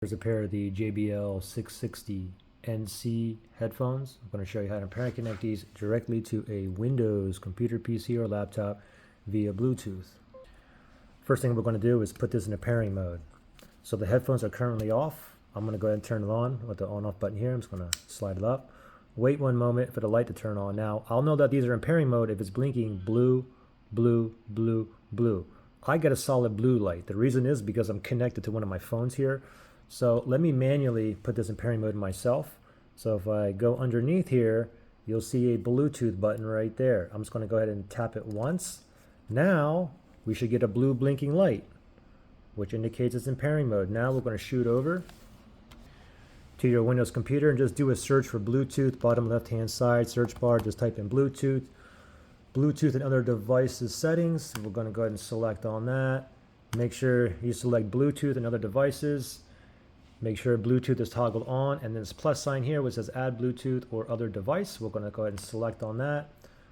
Here's a pair of the JBL 660 NC headphones. I'm going to show you how to pair and connect these directly to a Windows computer, PC, or laptop via Bluetooth. First thing we're going to do is put this in a pairing mode. So the headphones are currently off. I'm going to go ahead and turn it on with the on-off button here. I'm just going to slide it up. Wait 1 moment for the light to turn on. Now, I'll know that these are in pairing mode if it's blinking blue, blue, blue, blue. I get a solid blue light. The reason is because I'm connected to one of my phones here. So let me manually put this in pairing mode myself. So if I go underneath here, you'll see a Bluetooth button right there. I'm just going to go ahead and tap it once. Now we should get a blue blinking light, which indicates it's in pairing mode. Now we're going to shoot over to your Windows computer and just do a search for Bluetooth, bottom left hand side, search bar, just type in Bluetooth. Bluetooth and other devices settings. We're going to go ahead and select on that. Make sure you select Bluetooth and other devices. Make sure Bluetooth is toggled on, and then this plus sign here which says add Bluetooth or other device. We're going to go ahead and select on that.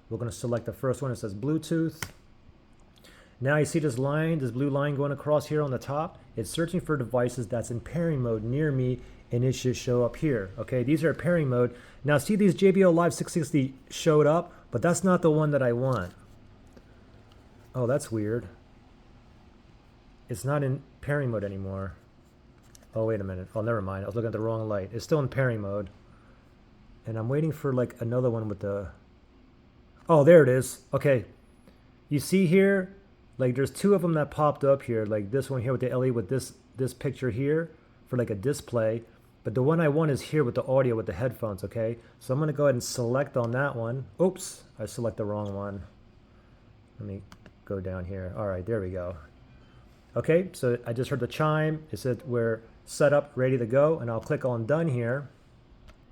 We're going to select the first one that says Bluetooth. Now you see this line, this blue line going across here on the top. It's searching for devices that's in pairing mode near me, and it should show up here. Okay, these are pairing mode. Now see, these JBL Live 660 showed up, but that's not the one that I want. Oh, that's weird. It's not in pairing mode anymore. Oh, wait a minute. Oh, never mind. I was looking at the wrong light. It's still in pairing mode. And I'm waiting for like another one with the... Oh, there it is. Okay. You see here, like there's two of them that popped up here. Like this one here with the LED with this picture here for like a display. But the one I want is here with the audio with the headphones, okay? So I'm going to go ahead and select on that one. Oops, I select the wrong one. Let me go down here. All right, there we go. Okay, so I just heard the chime. It said we're set up, ready to go, and I'll click on done here.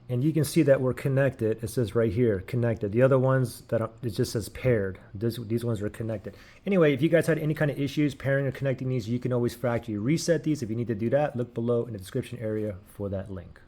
And you can see that we're connected. It says right here, connected. The other ones, it just says paired. These ones are connected. Anyway, if you guys had any kind of issues pairing or connecting these, you can always factory reset these. If you need to do that, look below in the description area for that link.